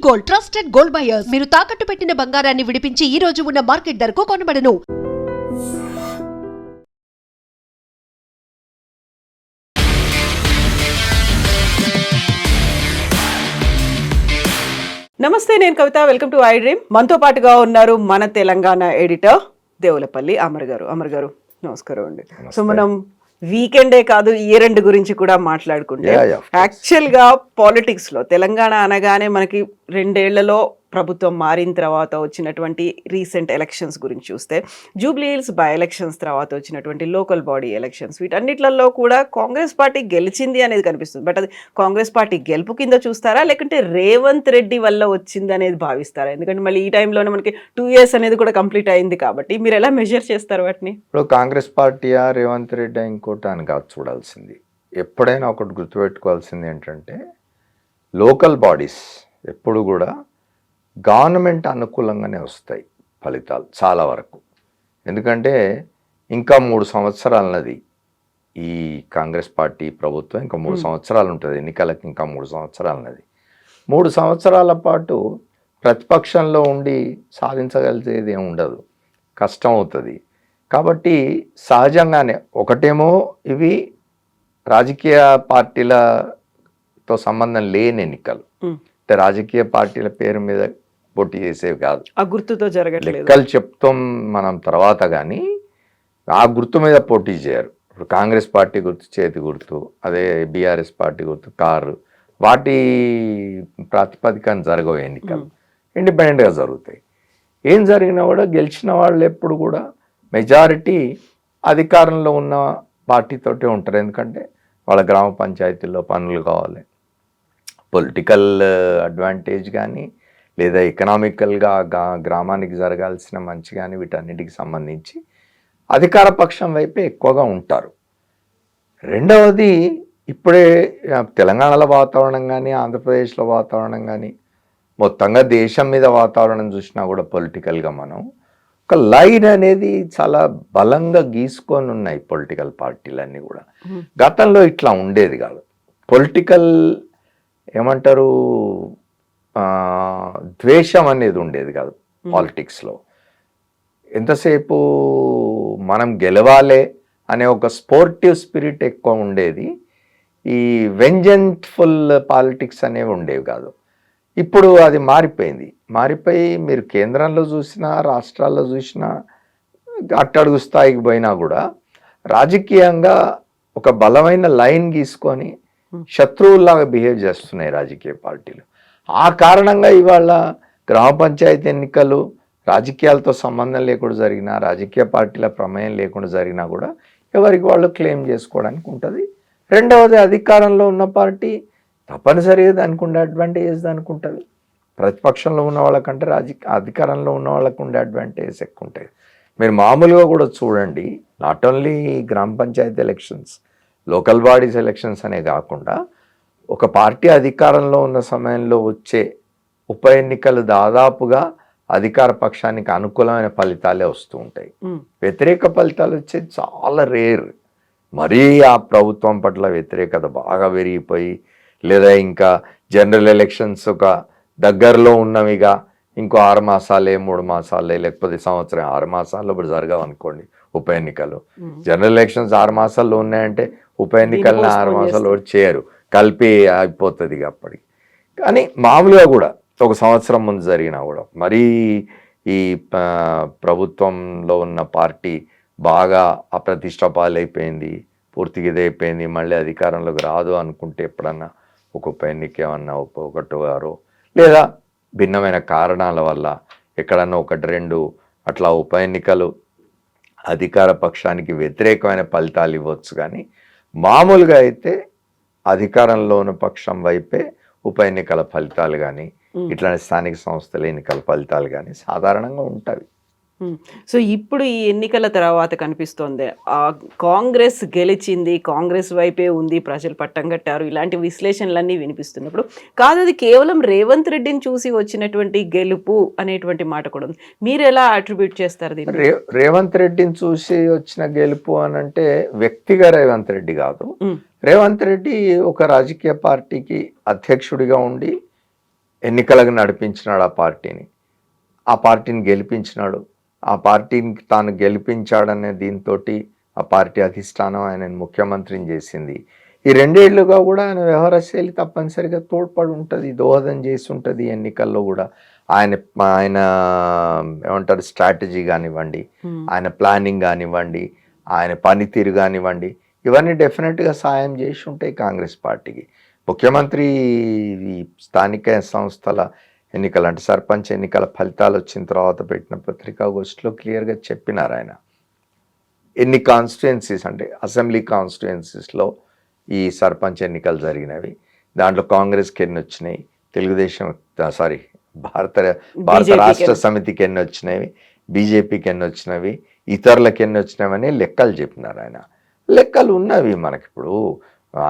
Gold, trusted gold buyers. మీరు తాకట్టు పెట్టిన బంగారాన్ని విడిపించి ఈ రోజు ఉన్న మార్కెట్ ధరకు కొనబడను. నమస్తే, నేను Kavitha. Welcome to I dream. మనతో పాటుగా ఉన్నారు మన తెలంగాణ ఎడిటర్ దేవులపల్లి అమర్ గారు. అమర్ గారు నమస్కారం అండి. సో మనం వీకెండే కాదు, ఇయర్ ఎండ్ గురించి కూడా మాట్లాడుకుంటే, యాక్చువల్ గా పాలిటిక్స్ లో తెలంగాణ అనగానే మనకి 2 ఏళ్లలో ప్రభుత్వం మారిన తర్వాత వచ్చినటువంటి రీసెంట్ ఎలక్షన్స్ గురించి చూస్తే, జూబ్లీ హిల్స్ బై ఎలక్షన్స్ తర్వాత వచ్చినటువంటి లోకల్ బాడీ ఎలక్షన్స్, వీటన్నిట్లలో కూడా కాంగ్రెస్ పార్టీ గెలిచింది అనేది కనిపిస్తుంది. బట్ అది కాంగ్రెస్ పార్టీ గెలుపు కింద చూస్తారా, లేకుంటే రేవంత్ రెడ్డి వల్ల వచ్చింది అనేది భావిస్తారా? ఎందుకంటే మళ్ళీ ఈ టైంలోనే మనకి 2 years అనేది కూడా కంప్లీట్ అయింది కాబట్టి మీరు ఎలా మెజర్ చేస్తారు వాటిని? ఇప్పుడు కాంగ్రెస్ పార్టీయా రేవంత్ రెడ్డి ఇంకోటి అని కాదు చూడాల్సింది. ఎప్పుడైనా ఒకటి గుర్తుపెట్టుకోవాల్సింది ఏంటంటే, లోకల్ బాడీస్ ఎప్పుడు కూడా గవర్నమెంట్ అనుకూలంగానే వస్తాయి ఫలితాలు చాలా వరకు. ఎందుకంటే ఇంకా 3 సంవత్సరాలన్నది ఈ కాంగ్రెస్ పార్టీ ప్రభుత్వం, ఇంకా 3 సంవత్సరాలు ఉంటుంది ఎన్నికలకి, ఇంకా 3 సంవత్సరాలన్నది. 3 సంవత్సరాల పాటు ప్రతిపక్షంలో ఉండి సాధించగలిగేది ఏమి ఉండదు, కష్టం అవుతుంది. కాబట్టి సహజంగానే ఒకటేమో ఇవి రాజకీయ పార్టీలతో సంబంధం లేని ఎన్నికలు, అంటే రాజకీయ పార్టీల పేరు మీద పోటీ చేసేవి కాదు, ఆ గుర్తుతో జరగట్లేదు. లెక్కలు చెప్తాం మనం తర్వాత, కానీ ఆ గుర్తు మీద పోటీ చేయరు. ఇప్పుడు కాంగ్రెస్ పార్టీ గుర్తు చేతి గుర్తు, అదే బీఆర్ఎస్ పార్టీ గుర్తు కారు, వాటి ప్రాతిపదికన జరగవు ఎన్నికలు, ఇండిపెండెంట్గా జరుగుతాయి. ఏం జరిగినా కూడా గెలిచిన వాళ్ళు ఎప్పుడు కూడా మెజారిటీ అధికారంలో ఉన్న పార్టీతోటే ఉంటారు. ఎందుకంటే వాళ్ళ గ్రామ పంచాయతీల్లో పనులు కావాలి, పొలిటికల్ అడ్వాంటేజ్ కానీ లేదా ఎకనామికల్గా గ్రామానికి జరగాల్సిన మంచి కానీ, వీటన్నిటికి సంబంధించి అధికార పక్షం వైపే ఎక్కువగా ఉంటారు. రెండవది, ఇప్పుడే తెలంగాణలో వాతావరణం కానీ, ఆంధ్రప్రదేశ్లో వాతావరణం కానీ, మొత్తంగా దేశం మీద వాతావరణం చూసినా కూడా పొలిటికల్గా మనం ఒక లైన్ అనేది చాలా బలంగా గీసుకొని ఉన్నాయి పొలిటికల్ పార్టీలన్నీ కూడా. గతంలో ఇట్లా ఉండేది కాదు. పొలిటికల్ ఏమంటారు, ద్వేషం అనేది ఉండేది కాదు పాలిటిక్స్లో. ఎంతసేపు మనం గెలవాలే అనే ఒక స్పోర్టివ్ స్పిరిట్ ఎక్కువ ఉండేది. ఈ వెంజెంట్ఫుల్ పాలిటిక్స్ అనేవి ఉండేవి కాదు. ఇప్పుడు అది మారిపోయి మీరు కేంద్రంలో చూసినా, రాష్ట్రాల్లో చూసినా, అట్టడుగు స్థాయికి పోయినా కూడా రాజకీయంగా ఒక బలమైన లైన్ గీసుకొని శత్రువుల్లాగా బిహేవ్ చేస్తున్నాయి రాజకీయ పార్టీలు. ఆ కారణంగా ఇవాళ గ్రామ పంచాయతీ ఎన్నికలు రాజకీయాలతో సంబంధం లేకుండా జరిగినా, రాజకీయ పార్టీల ప్రమేయం లేకుండా జరిగినా కూడా ఎవరికి వాళ్ళు క్లెయిమ్ చేసుకోవడానికి ఉంటుంది. రెండవది, అధికారంలో ఉన్న పార్టీ తప్పనిసరిగా దానికి ఉండే అడ్వాంటేజెస్ దానికి ఉంటుంది. ప్రతిపక్షంలో ఉన్న వాళ్ళకంటే అధికారంలో ఉన్న వాళ్ళకు ఉండే అడ్వాంటేజెస్ ఎక్కువ ఉంటాయి. మీరు మామూలుగా కూడా చూడండి, నాట్ ఓన్లీ గ్రామ పంచాయతీ ఎలక్షన్స్, లోకల్ బాడీస్ ఎలక్షన్స్ అనే కాకుండా ఒక పార్టీ అధికారంలో ఉన్న సమయంలో వచ్చే ఉప ఎన్నికలు దాదాపుగా అధికార పక్షానికి అనుకూలమైన ఫలితాలే వస్తూ ఉంటాయి. వ్యతిరేక ఫలితాలు వచ్చేది చాలా రేర్. మరీ ఆ ప్రభుత్వం పట్ల వ్యతిరేకత బాగా పెరిగిపోయి, లేదా ఇంకా జనరల్ ఎలక్షన్స్ ఒక దగ్గరలో ఉన్నవిగా ఇంకో 6 మాసాలే 3 మాసాలే లేకపోతే సంవత్సరం 6 మాసాల్లో ఇప్పుడు జరగవు అనుకోండి ఉప ఎన్నికలు. జనరల్ ఎలక్షన్స్ 6 మాసాల్లో ఉన్నాయంటే ఉప ఎన్నికలను 6 మాసాలు చేయరు, కలిపి అయిపోతుంది అప్పటికి. కానీ మామూలుగా కూడా ఒక సంవత్సరం ముందు జరిగినా కూడా మరీ ఈ ప్రభుత్వంలో ఉన్న పార్టీ బాగా అప్రతిష్ట పాలైపోయింది, పూర్తిగా ఇదైపోయింది, మళ్ళీ అధికారంలోకి రాదు అనుకుంటే ఎప్పుడన్నా ఒక ఉప ఎన్నిక ఏమన్నా ఒకటో లేదా భిన్నమైన కారణాల వల్ల ఎక్కడన్నా 1-2 అట్లా ఉప ఎన్నికలు అధికార పక్షానికి వ్యతిరేకమైన ఫలితాలు ఇవ్వచ్చు. కానీ మామూలుగా అయితే అధికారంలో ఉన్న పక్షం వైపే ఉప ఎన్నికల ఫలితాలు కానీ, ఇట్లాంటి స్థానిక సంస్థల ఎన్నికల ఫలితాలు కానీ సాధారణంగా ఉంటాయి. సో ఇప్పుడు ఈ ఎన్నికల తర్వాత కనిపిస్తోంది కాంగ్రెస్ గెలిచింది, కాంగ్రెస్ వైపే ఉంది, ప్రజలు పట్టం కట్టారు, ఇలాంటి విశ్లేషణలన్నీ వినిపిస్తున్నప్పుడు కాదు అది కేవలం రేవంత్ రెడ్డిని చూసి వచ్చినటువంటి గెలుపు అనేటువంటి మాట కూడా ఉంది. మీరు ఎలా అట్రిబ్యూట్ చేస్తారు దీన్ని? రేవంత్ రెడ్డిని చూసి వచ్చిన గెలుపు అని అంటే వ్యక్తిగా రేవంత్ రెడ్డి కాదు. రేవంత్ రెడ్డి ఒక రాజకీయ పార్టీకి అధ్యక్షుడిగా ఉండి ఎన్నికలకు నడిపించినాడు ఆ పార్టీని గెలిపించినాడు, ఆ పార్టీని తాను గెలిపించాడనే దీంతో ఆ పార్టీ అధిష్టానం ఆయనను ముఖ్యమంత్రిని చేసింది. ఈ 2 ఏళ్లుగా కూడా ఆయన వ్యవహార శైలి తప్పనిసరిగా తోడ్పడి ఉంటుంది, దోహదం చేసి ఉంటుంది ఎన్నికల్లో కూడా. ఆయన ఆయన ఏమంటారు స్ట్రాటజీ కానివ్వండి, ఆయన ప్లానింగ్ కానివ్వండి, ఆయన పనితీరు కానివ్వండి, ఇవన్నీ డెఫినెట్గా సాయం చేసి ఉంటాయి కాంగ్రెస్ పార్టీకి. ముఖ్యమంత్రి ఈ స్థానిక సంస్థల ఎన్నికలు అంటే సర్పంచ్ ఎన్నికల ఫలితాలు వచ్చిన తర్వాత పెట్టిన పత్రికాగోష్ఠిలో క్లియర్గా చెప్పినారు ఆయన. ఎన్ని కాన్స్టిట్యుయెన్సీస్ అంటే అసెంబ్లీ కాన్స్టిట్యుయెన్సీస్లో ఈ సర్పంచ్ ఎన్నికలు జరిగినవి, దాంట్లో కాంగ్రెస్కి ఎన్ని వచ్చినాయి, భారత రాష్ట్ర సమితికి ఎన్ని వచ్చినవి, బీజేపీకి ఎన్ని వచ్చినవి, ఇతరులకు ఎన్ని వచ్చినవని లెక్కలు చెప్పినారు ఆయన. లెక్కలు ఉన్నవి మనకిప్పుడు,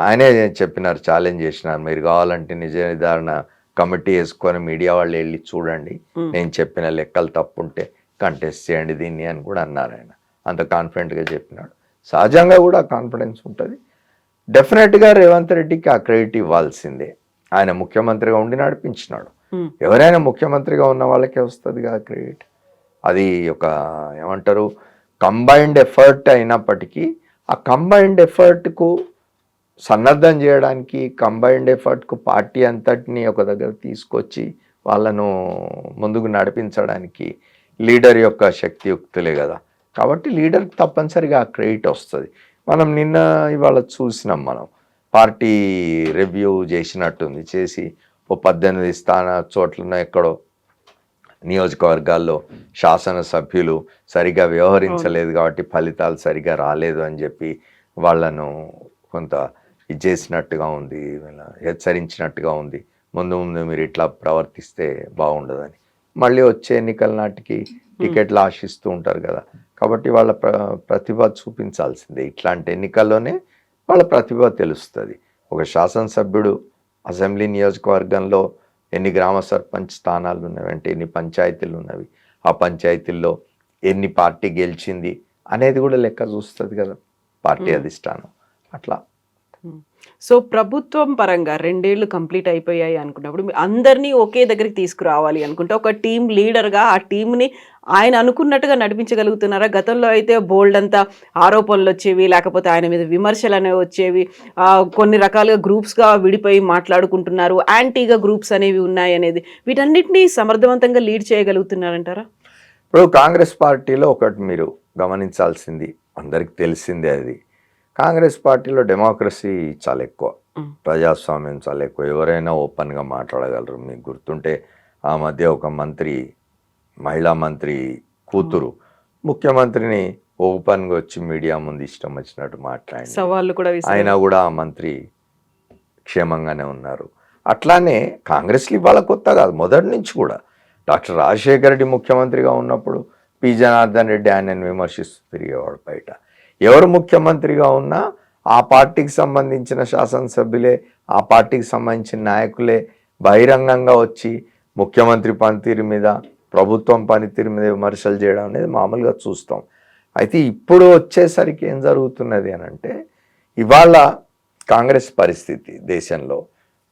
ఆయనే చెప్పినారు, ఛాలెంజ్ చేసినారు, మీరు కావాలంటే నిజ నిర్ధారణ కమిటీ వేసుకొని మీడియా వాళ్ళు వెళ్ళి చూడండి, నేను చెప్పిన లెక్కలు తప్పుంటే కంటెస్ట్ చేయండి దీన్ని అని కూడా అన్నారు ఆయన. అంత కాన్ఫిడెంట్గా చెప్పినాడు. సహజంగా కూడా కాన్ఫిడెన్స్ ఉంటుంది. డెఫినెట్గా రేవంత్ రెడ్డికి ఆ క్రెడిట్ ఇవ్వాల్సిందే, ఆయన ముఖ్యమంత్రిగా ఉండి నడిపించినాడు. ఎవరైనా ముఖ్యమంత్రిగా ఉన్న వాళ్ళకే వస్తుంది కదా క్రెడిట్. అది ఒక ఏమంటారు కంబైన్డ్ ఎఫర్ట్ అయినప్పటికీ ఆ కంబైన్డ్ ఎఫర్ట్కు సన్నద్ధం చేయడానికి, కంబైన్డ్ ఎఫర్ట్కు పార్టీ అంతటిని ఒక దగ్గర తీసుకొచ్చి వాళ్ళను ముందుకు నడిపించడానికి లీడర్ యొక్క శక్తియుక్తులే కదా. కాబట్టి లీడర్కి తప్పనిసరిగా ఆ క్రెడిట్ వస్తుంది. మనం ఇవాళ చూసినాం, మనం పార్టీ రివ్యూ చేసినట్టుంది, చేసి ఓ 18 చోట్ల ఎక్కడో నియోజకవర్గాల్లో శాసనసభ్యులు సరిగా వ్యవహరించలేదు కాబట్టి ఫలితాలు సరిగా రాలేదు అని చెప్పి వాళ్ళను కొంత ఇది చేసినట్టుగా ఉంది, హెచ్చరించినట్టుగా ఉంది, ముందు మీరు ఇట్లా ప్రవర్తిస్తే బాగుండదని. మళ్ళీ వచ్చే ఎన్నికల నాటికి టికెట్లు ఆశిస్తూ ఉంటారు కదా. కాబట్టి వాళ్ళ ప్రతిభ చూపించాల్సిందే. ఇట్లాంటి ఎన్నికల్లోనే వాళ్ళ ప్రతిభ తెలుస్తుంది. ఒక శాసనసభ్యుడు అసెంబ్లీ నియోజకవర్గంలో ఎన్ని గ్రామ సర్పంచ్ స్థానాలు ఉన్నవి అంటే ఎన్ని పంచాయతీలు ఉన్నవి, ఆ పంచాయతీల్లో ఎన్ని పార్టీ గెలిచింది అనేది కూడా లెక్క చూస్తుంది కదా పార్టీ అధిష్టానం. అట్లా సో ప్రభుత్వం పరంగా 2 ఏళ్ళు కంప్లీట్ అయిపోయాయి అనుకున్నప్పుడు అందరినీ ఒకే దగ్గరికి తీసుకురావాలి అనుకుంటే ఒక టీం లీడర్గా ఆ టీంని ఆయన అనుకున్నట్టుగా నడిపించగలుగుతున్నారా? గతంలో అయితే బోల్డ్ అంతా ఆరోపణలు వచ్చేవి, లేకపోతే ఆయన మీద విమర్శలు అనేవి వచ్చేవి, కొన్ని రకాలుగా గ్రూప్స్గా విడిపోయి మాట్లాడుకుంటున్నారు, యాంటీగా గ్రూప్స్ అనేవి ఉన్నాయి అనేది, వీటన్నిటినీ సమర్థవంతంగా లీడ్ చేయగలుగుతున్నారంటారా? ఇప్పుడు కాంగ్రెస్ పార్టీలో ఒకటి మీరు గమనించాల్సింది, అందరికి తెలిసిందే, అది కాంగ్రెస్ పార్టీలో డెమోక్రసీ చాలా ఎక్కువ, ప్రజాస్వామ్యం చాలా ఎక్కువ, ఎవరైనా ఓపెన్గా మాట్లాడగలరు. మీకు గుర్తుంటే ఆ మధ్య ఒక మంత్రి, మహిళా మంత్రి కూతురు ముఖ్యమంత్రిని ఓపెన్గా వచ్చి మీడియా ముందు ఇష్టం వచ్చినట్టు మాట్లాడి సవాళ్ళు కూడా అయినా కూడా ఆ మంత్రి క్షేమంగానే ఉన్నారు. అట్లానే కాంగ్రెస్లో ఇవాళ కొత్త కాదు, మొదటి నుంచి కూడా డాక్టర్ రాజశేఖర రెడ్డి ముఖ్యమంత్రిగా ఉన్నప్పుడు పి జనార్దన్ రెడ్డి ఆయనను విమర్శిస్తూ తిరిగేవాడు బయట. ఎవరు ముఖ్యమంత్రిగా ఉన్నా ఆ పార్టీకి సంబంధించిన శాసనసభ్యులే, ఆ పార్టీకి సంబంధించిన నాయకులే బహిరంగంగా వచ్చి ముఖ్యమంత్రి పనితీరు మీద, ప్రభుత్వం పనితీరు మీద విమర్శలు చేయడం అనేది మామూలుగా చూస్తాం. అయితే ఇప్పుడు వచ్చేసరికి ఏం జరుగుతున్నది అని అంటే, ఇవాళ కాంగ్రెస్ పరిస్థితి దేశంలో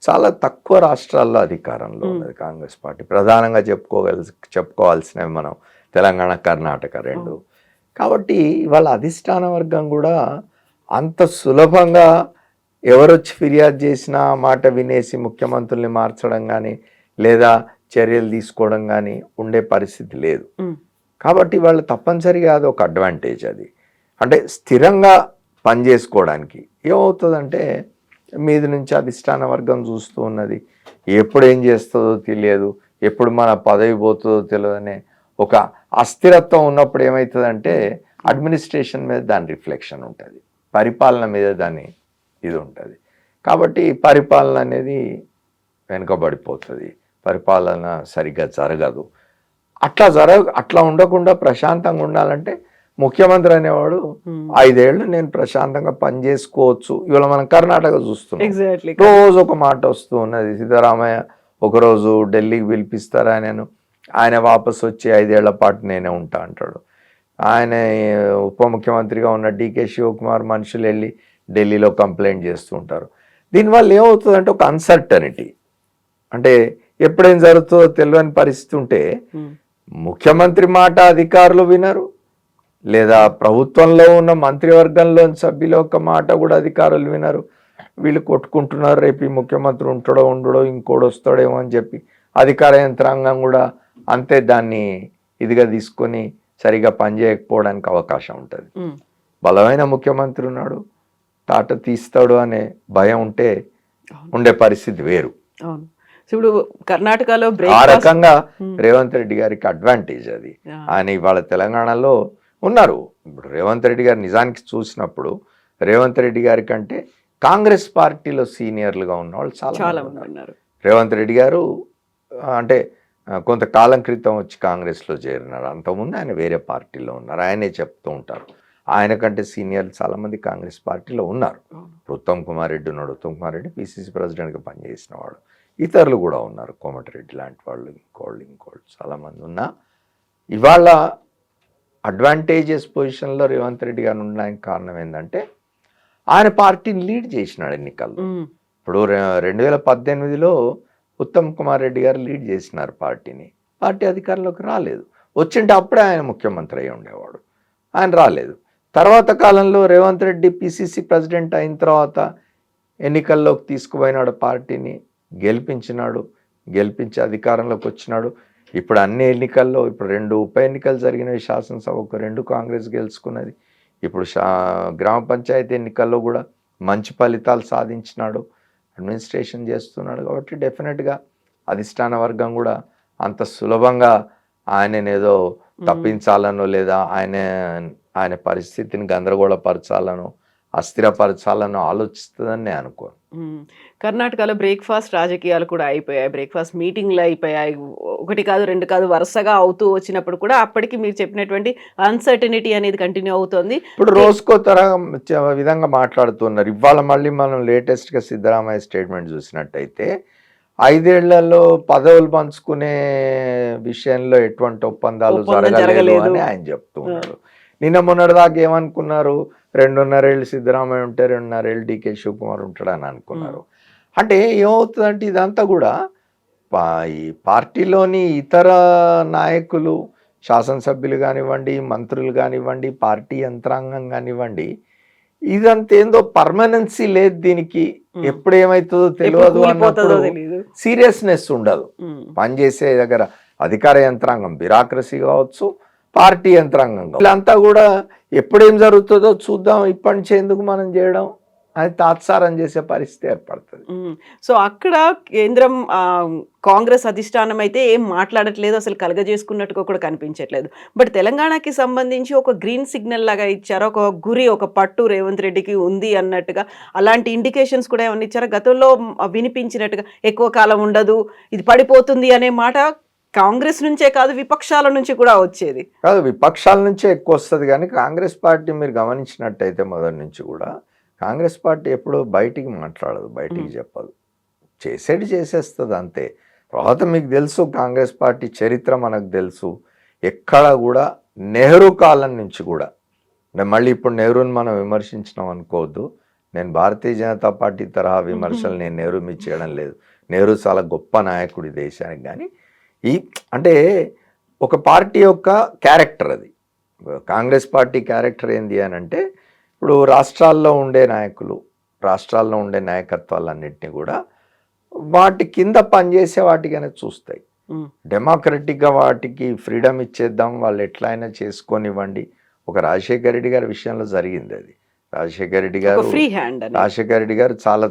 చాలా తక్కువ రాష్ట్రాల్లో అధికారంలో ఉన్నది కాంగ్రెస్ పార్టీ. ప్రధానంగా చెప్పుకోవాల్సినవి మనం తెలంగాణ, కర్ణాటక 2. కాబట్టి ఇవాళ అధిష్టాన వర్గం కూడా అంత సులభంగా ఎవరొచ్చి ఫిర్యాదు చేసినా మాట వినేసి ముఖ్యమంత్రుల్ని మార్చడం కానీ లేదా చర్యలు తీసుకోవడం కానీ ఉండే పరిస్థితి లేదు. కాబట్టి వాళ్ళు తప్పనిసరిగా అది ఒక అడ్వాంటేజ్. అది అంటే స్థిరంగా పనిచేసుకోవడానికి ఏమవుతుందంటే, మీది నుంచి అధిష్టాన వర్గం చూస్తూ ఉన్నది, ఎప్పుడు ఏం చేస్తుందో తెలియదు, ఎప్పుడు మన పదవి పోతుందో తెలియదనే ఒక అస్థిరత్వం ఉన్నప్పుడు ఏమవుతుందంటే అడ్మినిస్ట్రేషన్ మీద దాని రిఫ్లెక్షన్ ఉంటుంది, పరిపాలన మీద దాని ఇది ఉంటుంది. కాబట్టి పరిపాలన అనేది వెనుకబడిపోతుంది, పరిపాలన సరిగ్గా జరగదు. అట్లా ఉండకుండా ప్రశాంతంగా ఉండాలంటే ముఖ్యమంత్రి అనేవాడు 5 ఏళ్ళు నేను ప్రశాంతంగా పని చేసుకోవచ్చు. ఇవాళ మనం కర్ణాటక చూస్తున్నాం, రోజు ఒక మాట వస్తూ ఉన్నది. సిద్ధరామయ్య ఒకరోజు ఢిల్లీకి పిలిపిస్తారా, ఆయన వాపసు వచ్చి 5 ఏళ్ల పాటు నేనే ఉంటా అంటాడు. ఆయన ఉప ముఖ్యమంత్రిగా ఉన్న డికే శివకుమార్ మనుషులు వెళ్ళి ఢిల్లీలో కంప్లైంట్ చేస్తూ ఉంటారు. దీనివల్ల ఏమవుతుందంటే ఒక అన్సర్టనిటీ, అంటే ఎప్పుడేం జరుగుతుందో తెలియని పరిస్థితి ఉంటే ముఖ్యమంత్రి మాట అధికారులు వినరు, లేదా ప్రభుత్వంలో ఉన్న మంత్రివర్గంలోని సభ్యుల యొక్క మాట కూడా అధికారులు వినరు. వీళ్ళు కొట్టుకుంటున్నారు, రేపు ఈ ముఖ్యమంత్రి ఉంటాడో ఉండడో ఇంకోటి వస్తాడేమో అని చెప్పి అధికార యంత్రాంగం కూడా అంతే దాన్ని ఇదిగా తీసుకొని సరిగా పనిచేయకపోవడానికి అవకాశం ఉంటుంది. బలమైన ముఖ్యమంత్రి ఉన్నాడు, తాట తీస్తాడు అనే భయం ఉంటే ఉండే పరిస్థితి వేరు. ఇప్పుడు కర్ణాటకలో ఆ రకంగా రేవంత్ రెడ్డి గారికి అడ్వాంటేజ్ అది. ఆయన ఇవాళ తెలంగాణలో ఉన్నారు. ఇప్పుడు రేవంత్ రెడ్డి గారు నిజానికి చూసినప్పుడు రేవంత్ రెడ్డి గారి కంటే కాంగ్రెస్ పార్టీలో సీనియర్లుగా ఉన్న వాళ్ళు చాలా మంది ఉన్నారు. రేవంత్ రెడ్డి గారు అంటే కొంతకాలం క్రితం వచ్చి కాంగ్రెస్లో చేరినారు, అంతకుముందు ఆయన వేరే పార్టీలో ఉన్నారు. ఆయనే చెప్తూ ఉంటారు ఆయన కంటే సీనియర్లు చాలామంది కాంగ్రెస్ పార్టీలో ఉన్నారు. ఉత్తమ్ కుమార్ రెడ్డి ఉన్నాడు, ఉత్తమ్ కుమార్ రెడ్డి పిసిసి ప్రెసిడెంట్గా పనిచేసిన వాడు. ఇతరులు కూడా ఉన్నారు, కోమటిరెడ్డి లాంటి వాళ్ళు, ఇంకోళ్ళు చాలామంది ఉన్నా ఇవాళ అడ్వాంటేజెస్ పొజిషన్లో రేవంత్ రెడ్డి గారు ఉండడానికి కారణం ఏంటంటే ఆయన పార్టీని లీడ్ చేసినాడు ఎన్నికల్లో. ఇప్పుడు 2018లో ఉత్తమ్ కుమార్ రెడ్డి గారు లీడ్ చేసినారు పార్టీని, పార్టీ అధికారంలోకి రాలేదు. వచ్చింటే అప్పుడే ఆయన ముఖ్యమంత్రి అయి ఉండేవాడు, ఆయన రాలేదు. తర్వాత కాలంలో రేవంత్ రెడ్డి పిసిసి ప్రెసిడెంట్ అయిన తర్వాత ఎన్నికల్లోకి తీసుకుపోయినాడు, పార్టీని గెలిపించినాడు, గెలిపించి అధికారంలోకి వచ్చినాడు. ఇప్పుడు అన్ని ఎన్నికల్లో ఇప్పుడు 2 ఉప ఎన్నికలు జరిగినవి, శాసనసభకు 2 కాంగ్రెస్ గెలుచుకున్నది. ఇప్పుడు గ్రామ పంచాయతీ ఎన్నికల్లో కూడా మంచి ఫలితాలు సాధించినాడు, అడ్మినిస్ట్రేషన్ చేస్తున్నాడు. కాబట్టి డెఫినెట్గా అధిష్టాన వర్గం కూడా అంత సులభంగా ఆయననేదో తప్పించాలనో లేదా ఆయన పరిస్థితిని గందరగోళపరచాలనో అస్థిరపరచాలనో ఆలోచిస్తుందని నేను అనుకోను. కర్ణాటకలో బ్రేక్ఫాస్ట్ రాజకీయాలు కూడా అయిపోయాయి, బ్రేక్ఫాస్ట్ మీటింగ్లు అయిపోయాయి. 1 కాదు 2 కాదు వరుసగా అవుతూ వచ్చినప్పుడు కూడా అప్పటికి మీరు చెప్పినటువంటి అన్సర్టనిటీ అనేది కంటిన్యూ అవుతుంది. ఇప్పుడు రోజుకో విధంగా మాట్లాడుతున్నారు. ఇవాళ మళ్ళీ మనం లేటెస్ట్గా సిద్ధరామయ్య స్టేట్మెంట్ చూసినట్టయితే 5 ఏళ్లలో పదవులు పంచుకునే విషయంలో ఎటువంటి ఒప్పందాలు జరగలేదు అని ఆయన చెప్తూ ఉన్నాడు. నిన్న మొన్నటిదాకా ఏమనుకున్నారు, 2.5 ఏళ్ళు సిద్ధరామయ్య ఉంటే 2.5 ఏళ్ళు డికే శివకుమార్ ఉంటాడు అని అనుకున్నారు. అంటే ఏమవుతుందంటే ఇదంతా కూడా ఈ పార్టీలోని ఇతర నాయకులు, శాసనసభ్యులు కానివ్వండి, మంత్రులు కానివ్వండి, పార్టీ యంత్రాంగం కానివ్వండి, ఇదంతా ఏందో పర్మనెన్సీ లేదు దీనికి. ఎప్పుడు ఏమవుతుందో తెలియదు అన్నప్పుడు సీరియస్నెస్ ఉండదు. పనిచేసే దగ్గర అధికార యంత్రాంగం బ్యూరోక్రసీ కావచ్చు, పార్టీ యంత్రాంగం వీళ్ళంతా కూడా ఎప్పుడేం జరుగుతుందో చూద్దాం, ఇప్పటి నుంచి ఎందుకు మనం చేయడం అది తాత్సారం చేసే పరిస్థితి ఏర్పడుతుంది. సో అక్కడ కేంద్రం కాంగ్రెస్ అధిష్టానం అయితే ఏం మాట్లాడట్లేదు, అసలు కలగజేసుకున్నట్టుగా కూడా కనిపించట్లేదు. బట్ తెలంగాణకి సంబంధించి ఒక గ్రీన్ సిగ్నల్ లాగా ఇచ్చారు, ఒక గురి, ఒక పట్టు రేవంత్ రెడ్డికి ఉంది అన్నట్టుగా అలాంటి ఇండికేషన్స్ కూడా ఏమన్నా ఇచ్చారా? గతంలో వినిపించినట్టుగా ఎక్కువ కాలం ఉండదు, ఇది పడిపోతుంది అనే మాట కాంగ్రెస్ నుంచే కాదు విపక్షాల నుంచి కూడా వచ్చేది కాదు, విపక్షాల నుంచే ఎక్కువ వస్తుంది. కానీ కాంగ్రెస్ పార్టీ మీరు గమనించినట్టయితే మొదటి నుంచి కూడా కాంగ్రెస్ పార్టీ ఎప్పుడూ బయటికి మాట్లాడదు, బయటికి చెప్పదు, చేసేస్తుంది అంతే. తర్వాత మీకు తెలుసు కాంగ్రెస్ పార్టీ చరిత్ర మనకు తెలుసు. ఎక్కడ కూడా నెహ్రూ కాలం నుంచి కూడా, మళ్ళీ ఇప్పుడు నెహ్రూని మనం విమర్శించినాం అనుకోవద్దు, నేను భారతీయ జనతా పార్టీ తరహా విమర్శలు నేను నెహ్రూ మీద చేయడం లేదు. నెహ్రూ చాలా గొప్ప నాయకుడి దేశానికి. కానీ అంటే ఒక పార్టీ యొక్క క్యారెక్టర్ అది. కాంగ్రెస్ పార్టీ క్యారెక్టర్ ఏంది అని అంటే, ఇప్పుడు రాష్ట్రాల్లో ఉండే నాయకులు, రాష్ట్రాల్లో ఉండే నాయకత్వాలన్నింటినీ కూడా వాటి కింద పనిచేసే వాటిగానే చూస్తాయి. డెమోక్రటిక్గా వాటికి ఫ్రీడమ్ ఇచ్చేద్దాం, వాళ్ళు ఎట్లా అయినా చేసుకొనివ్వండి. ఒక రాజశేఖర రెడ్డి గారి విషయంలో జరిగింది అది. రాజశేఖర రెడ్డి గారు చాలా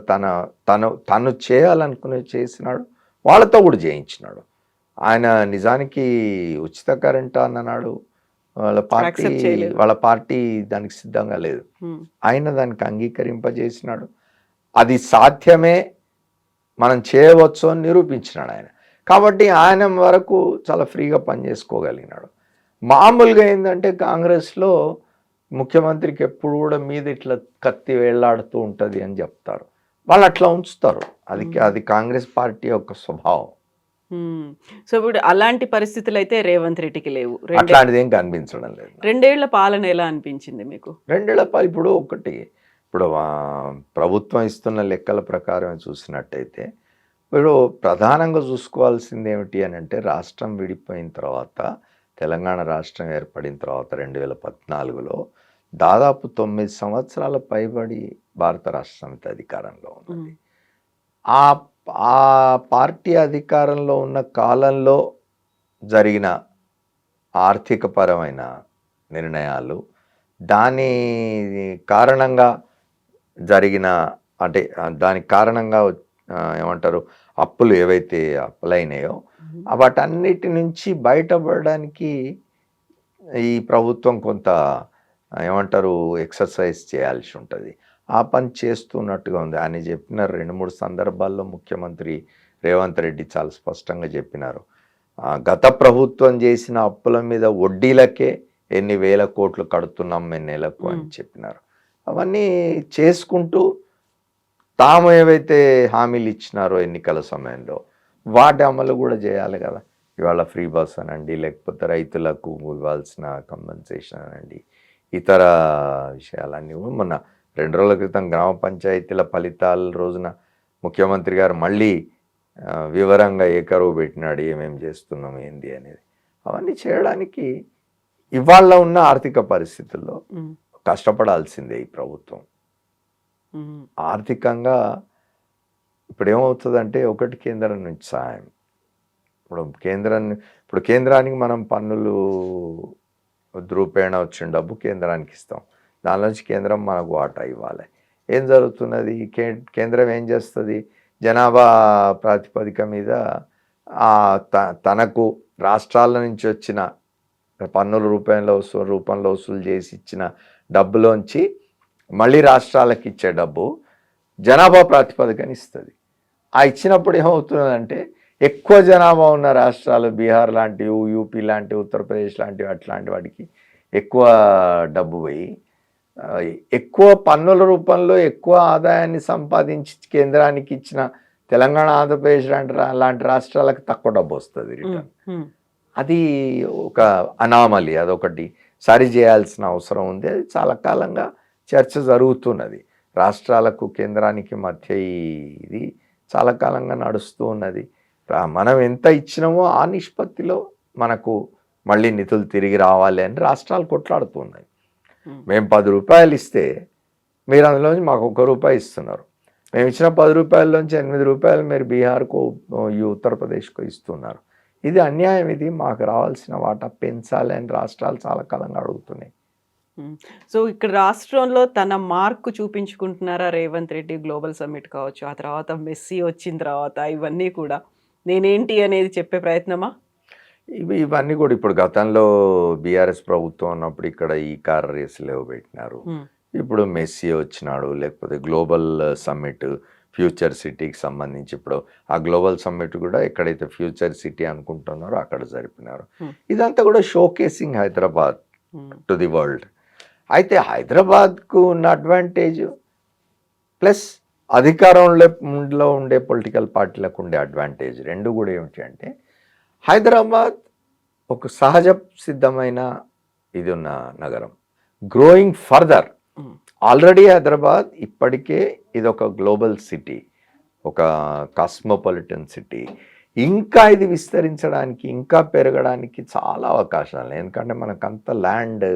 తను చేయాలనుకుని చేసినాడు, వాళ్ళతో కూడా చేయించినాడు. ఆయన నిజానికి ఉచిత కరెంట్ అన్నాడు, వాళ్ళ పార్టీ దానికి సిద్ధంగా లేదు. ఆయన దానికి అంగీకరింపజేసినాడు. అది సాధ్యమే, మనం చేయవచ్చు అని నిరూపించినాడు ఆయన. కాబట్టి ఆయన వరకు చాలా ఫ్రీగా పనిచేసుకోగలిగినాడు. మామూలుగా ఏంటంటే కాంగ్రెస్లో ముఖ్యమంత్రికి ఎప్పుడు కూడా మీద ఇట్లా కత్తి వేళ్లాడుతూ ఉంటుంది అని చెప్తారు. వాళ్ళు అట్లా ఉంచుతారు, అది కాంగ్రెస్ పార్టీ యొక్క స్వభావం. సో ఇప్పుడు అలాంటి పరిస్థితులు అయితే రేవంత్ రెడ్డికి లేవు. అట్లాంటిది ఏం కనిపించడం లేదు. 2 ఏళ్ల పాలన ఎలా అనిపించింది మీకు? 2 ఏళ్ల పాలన ఇప్పుడు ప్రభుత్వం ఇస్తున్న లెక్కల ప్రకారం చూసినట్టయితే ఇప్పుడు ప్రధానంగా చూసుకోవాల్సింది ఏమిటి అని అంటే, రాష్ట్రం విడిపోయిన తర్వాత, తెలంగాణ రాష్ట్రం ఏర్పడిన తర్వాత 2014లో దాదాపు 9 సంవత్సరాల పైబడి భారత రాష్ట్ర సమితి అధికారంలో ఉన్నది. ఆ ఆ పార్టీ అధికారంలో ఉన్న కాలంలో జరిగిన ఆర్థికపరమైన నిర్ణయాలు, దాని కారణంగా జరిగిన అంటే దానికి కారణంగా ఏమంటారు అప్పులు ఏవైతే అప్పులైనాయో వాటన్నిటి నుంచి బయటపడడానికి ఈ ప్రభుత్వం కొంత ఏమంటారు ఎక్సర్సైజ్ చేయాల్సి ఉంటుంది. ఆ పని చేస్తున్నట్టుగా ఉంది. ఆయన చెప్పిన 2-3 సందర్భాల్లో ముఖ్యమంత్రి రేవంత్ రెడ్డి చాలా స్పష్టంగా చెప్పినారు. గత ప్రభుత్వం చేసిన అప్పుల మీద వడ్డీలకే ఎన్ని వేల కోట్లు కడుతున్నాం మేము నెలకు అని చెప్పినారు. అవన్నీ చేసుకుంటూ తాము ఏవైతే హామీలు ఇచ్చినారో ఎన్నికల సమయంలో వాటి అమలు కూడా చేయాలి కదా. ఇవాళ ఫ్రీ బస్ అనండి, లేకపోతే రైతులకు ఇవ్వాల్సిన కంపెన్సేషన్ అనండి, ఇతర విషయాలన్నీ మొన్న 2 రోజుల క్రితం గ్రామ పంచాయతీల ఫలితాల రోజున ముఖ్యమంత్రి గారు మళ్ళీ వివరంగా ఏకరువు పెట్టినాడు ఏమేమి చేస్తున్నాం ఏంది అనేది. అవన్నీ చేయడానికి ఇవాళ ఉన్న ఆర్థిక పరిస్థితుల్లో కష్టపడాల్సిందే ఈ ప్రభుత్వం. ఆర్థికంగా ఇప్పుడు ఏమవుతుందంటే, ఒకటి కేంద్రం నుంచి సహాయం. ఇప్పుడు కేంద్రానికి మనం పన్నులు రూపేణ వచ్చిన డబ్బు కేంద్రానికి ఇస్తాం. దానిలోంచి కేంద్రం మనకు వాటా ఇవ్వాలి. ఏం జరుగుతున్నది? కేంద్రం ఏం చేస్తుంది? జనాభా ప్రాతిపదిక మీద తనకు రాష్ట్రాల నుంచి వచ్చిన పన్నుల రూపంలో వసూలు చేసి ఇచ్చిన డబ్బులోంచి మళ్ళీ రాష్ట్రాలకు ఇచ్చే డబ్బు జనాభా ప్రాతిపదికన ఇస్తుంది. ఆ ఇచ్చినప్పుడు ఏమవుతున్నదంటే, ఎక్కువ జనాభా ఉన్న రాష్ట్రాలు బీహార్ లాంటివి, యూపీ లాంటివి, ఉత్తరప్రదేశ్ లాంటివి అట్లాంటి వాటికి ఎక్కువ డబ్బు పోయి ఎక్కువ పన్నుల రూపంలో ఎక్కువ ఆదాయాన్ని సంపాదించి కేంద్రానికి ఇచ్చిన తెలంగాణ, ఆంధ్రప్రదేశ్ లాంటి రాష్ట్రాలకు తక్కువ డబ్బు వస్తుంది రిటర్న్. అది ఒక అనామలి, అదొకటి సరి చేయాల్సిన అవసరం ఉంది. అది చాలా కాలంగా చర్చ జరుగుతున్నది. రాష్ట్రాలకు కేంద్రానికి మధ్య ఇది చాలా కాలంగా నడుస్తూ ఉన్నది. మనం ఎంత ఇచ్చినామో ఆ నిష్పత్తిలో మనకు మళ్ళీ నిధులు తిరిగి రావాలి అని రాష్ట్రాలు కొట్లాడుతున్నాయి. మేము 10 రూపాయలు ఇస్తే మీరు అందులోంచి మాకు 1 రూపాయి ఇస్తున్నారు. మేము ఇచ్చిన 10 రూపాయల్లోంచి 8 రూపాయలు మీరు బీహార్కు, ఉత్తరప్రదేశ్కు ఇస్తున్నారు. ఇది అన్యాయం. ఇది మాకు రావాల్సిన వాటా పెంచాలి అని రాష్ట్రాలు చాలా కాలంగా అడుగుతున్నాయి. సో ఇక్కడ రాష్ట్రంలో తన మార్కు చూపించుకుంటున్నారా రేవంత్ రెడ్డి? గ్లోబల్ సమ్మిట్ కావచ్చు, ఆ తర్వాత మెస్సీ వచ్చిన తర్వాత ఇవన్నీ కూడా నేనేంటి అనేది చెప్పే ప్రయత్నమా? ఇవన్నీ కూడా ఇప్పుడు గతంలో బీఆర్ఎస్ ప్రభుత్వం ఉన్నప్పుడు ఇక్కడ ఈ కార్ రేసులు పెట్టినారు. ఇప్పుడు మెస్సీ వచ్చినాడు, లేకపోతే గ్లోబల్ సమ్మిట్ ఫ్యూచర్ సిటీకి సంబంధించి ఇప్పుడు ఆ గ్లోబల్ సమ్మిట్ కూడా ఎక్కడైతే ఫ్యూచర్ సిటీ అనుకుంటున్నారో అక్కడ జరిపినారు. ఇదంతా కూడా showcasing Hyderabad to the world. అయితే హైదరాబాద్కు ఉన్న అడ్వాంటేజ్ ప్లస్ అధికారంలో ఉండే పొలిటికల్ పార్టీలకు ఉండే అడ్వాంటేజ్ రెండు కూడా ఏమిటి అంటే, హైదరాబాద్ ఒక సహజ సిద్ధమైన ఇది ఉన్న నగరం, గ్రోయింగ్ ఫర్దర్. ఆల్రెడీ హైదరాబాద్ ఇప్పటికే ఇది ఒక గ్లోబల్ సిటీ, ఒక కాస్మోపాలిటన్ సిటీ. ఇంకా ఇది విస్తరించడానికి, ఇంకా పెరగడానికి చాలా అవకాశాలు. ఎందుకంటే మనకంత ల్యాండ్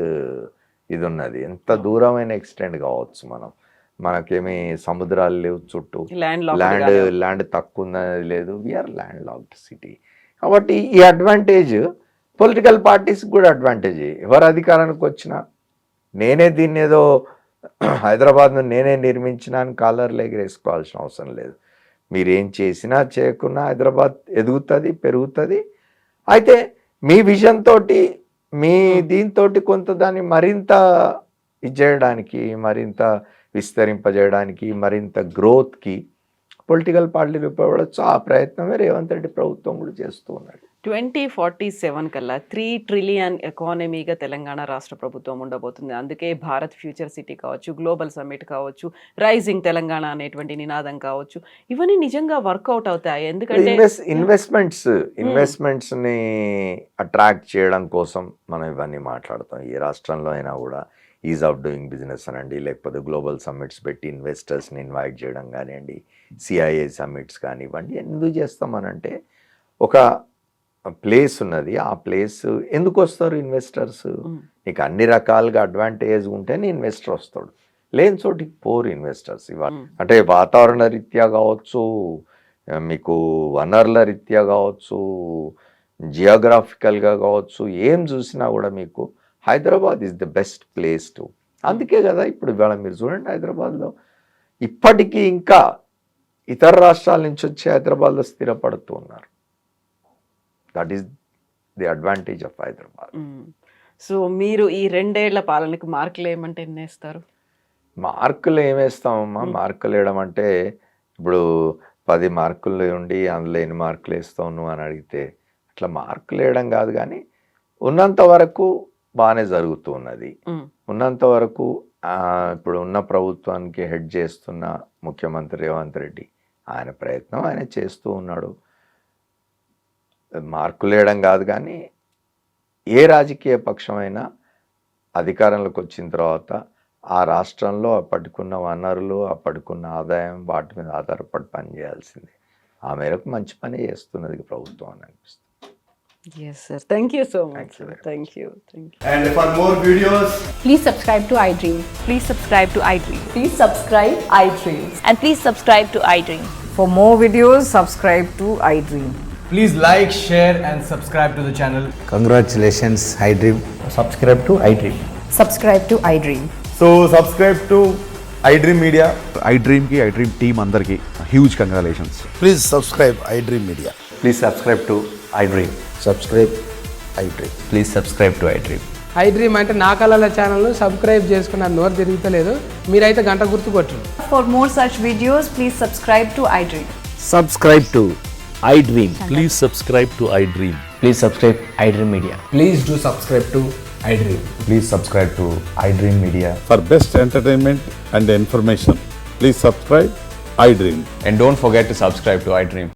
ఇది ఉన్నది, ఎంత దూరమైన ఎక్స్టెండ్ కావచ్చు. మనకేమి సముద్రాలు లేవు చుట్టూ, ల్యాండ్ తక్కువ ఉన్నది లేదు, వీఆర్ ల్యాండ్ లాక్డ్ సిటీ. కాబట్టి ఈ అడ్వాంటేజ్ పొలిటికల్ పార్టీస్ కూడా అడ్వాంటేజ్. ఎవరు అధికారానికి వచ్చినా నేనే దీన్ని ఏదో హైదరాబాద్ను నేనే నిర్మించినాను కాలర్లు ఎగిరేసుకోవాల్సిన అవసరం లేదు. మీరేం చేసినా చేయకున్నా హైదరాబాద్ ఎదుగుతుంది, పెరుగుతుంది. అయితే మీ విజన్ తోటి, మీ దీంతో కొంత దాన్ని మరింత ఇది చేయడానికి, మరింత విస్తరింపజేయడానికి, మరింత గ్రోత్కి పొలిటికల్ పార్టీలు ఉపయోగపడవచ్చు. ఆ ప్రయత్నమే రేవంత్ రెడ్డి ప్రభుత్వం కూడా చేస్తూ ఉన్నాడు. 2047 కల్లా 3 ట్రిలియన్ ఎకానమీగా తెలంగాణ రాష్ట్ర ప్రభుత్వం ఉండబోతుంది. అందుకే భారత్ ఫ్యూచర్ సిటీ కావచ్చు, గ్లోబల్ సమ్మిట్ కావచ్చు, రైజింగ్ తెలంగాణ అనేటువంటి నినాదం కావచ్చు, ఇవన్నీ నిజంగా వర్కౌట్ అవుతాయి. ఎందుకంటే ఇన్వెస్ట్మెంట్స్ని అట్రాక్ట్ చేయడం కోసం మనం ఇవన్నీ మాట్లాడతాం. ఏ రాష్ట్రంలో అయినా కూడా ఈజ్ ఆఫ్ డూయింగ్ బిజినెస్ అనండి, లేకపోతే గ్లోబల్ సమ్మిట్స్ పెట్టి ఇన్వెస్టర్స్ని ఇన్వైట్ చేయడం కానివ్వండి, సిఐఏ సమ్మిట్స్ కానివ్వండి. ఎందుకు చేస్తామనంటే ఒక ప్లేస్ ఉన్నది, ఆ ప్లేస్ ఎందుకు వస్తారు ఇన్వెస్టర్స్? నీకు అన్ని రకాలుగా అడ్వాంటేజ్ ఉంటేనే ఇన్వెస్టర్ వస్తాడు, లేని చోటికి పోరు ఇన్వెస్టర్స్ ఇవాళ. అంటే వాతావరణ రీత్యా కావచ్చు, మీకు వనరుల రీత్యా కావచ్చు, జియోగ్రాఫికల్గా కావచ్చు, ఏం చూసినా కూడా మీకు Hyderabad is the best place to. అందుకే కదా ఇప్పుడు ఇవాళ మీరు చూడండి హైదరాబాద్లో ఇప్పటికీ ఇంకా ఇతర రాష్ట్రాల నుంచి వచ్చి హైదరాబాద్లో స్థిరపడుతూ ఉన్నారు. That is the advantage of Hyderabad. So మీరు ఈ 2 ఏళ్ల పాలనకి మార్కులు ఏమంటే ఎన్ని వేస్తారు? మార్కులు ఏమేస్తామమ్మా? మార్కులు వేయడం అంటే ఇప్పుడు 10 మార్కులు ఉండి అందులో ఎన్ని మార్కులు వేస్తావు నువ్వు అని అడిగితే అట్లా మార్కులు వేయడం కాదు, కానీ ఉన్నంత వరకు బాగానే జరుగుతూ ఉన్నది. ఉన్నంత వరకు ఇప్పుడు ఉన్న ప్రభుత్వానికి హెడ్ చేస్తున్న ముఖ్యమంత్రి రేవంత్ రెడ్డి ఆయన ప్రయత్నం ఆయన చేస్తూ ఉన్నాడు. మార్కులు వేయడం కాదు, కానీ ఏ రాజకీయ పక్షమైనా అధికారంలోకి వచ్చిన తర్వాత ఆ రాష్ట్రంలో అప్పటికున్న వనరులు, అప్పటికున్న ఆదాయం, వాటి మీద ఆధారపడి పనిచేయాల్సింది. ఆ మేరకు మంచి పని చేస్తున్నది ప్రభుత్వం అని అనిపిస్తుంది. Yes, sir. Thank you so much. Thank you. And for more videos, Please subscribe to iDream. Please subscribe to iDream. Please subscribe iDream. And please subscribe to iDream. For more videos, subscribe to iDream. please like, share, and subscribe to the channel. Congratulations, iDream. Subscribe to iDream. Subscribe to iDream. So subscribe to iDream Media. iDream ki iDream team అందరికి huge congratulations. Please subscribe iDream Media. Please subscribe to iDream. Subscribe iDream. Please subscribe to iDream. iDream అంటే నా కళల channel subscribe చేసుకున్న నోరు తిరుగుతలేదు, మీరైతే గంట గుర్తు కొట్టండి. For more such videos, please subscribe to iDream. Subscribe to iDream. Please subscribe to iDream. Please subscribe iDream Media. Please do subscribe to iDream. Please subscribe to iDream Media. For best entertainment and information, please subscribe iDream. And don't forget to subscribe to iDream.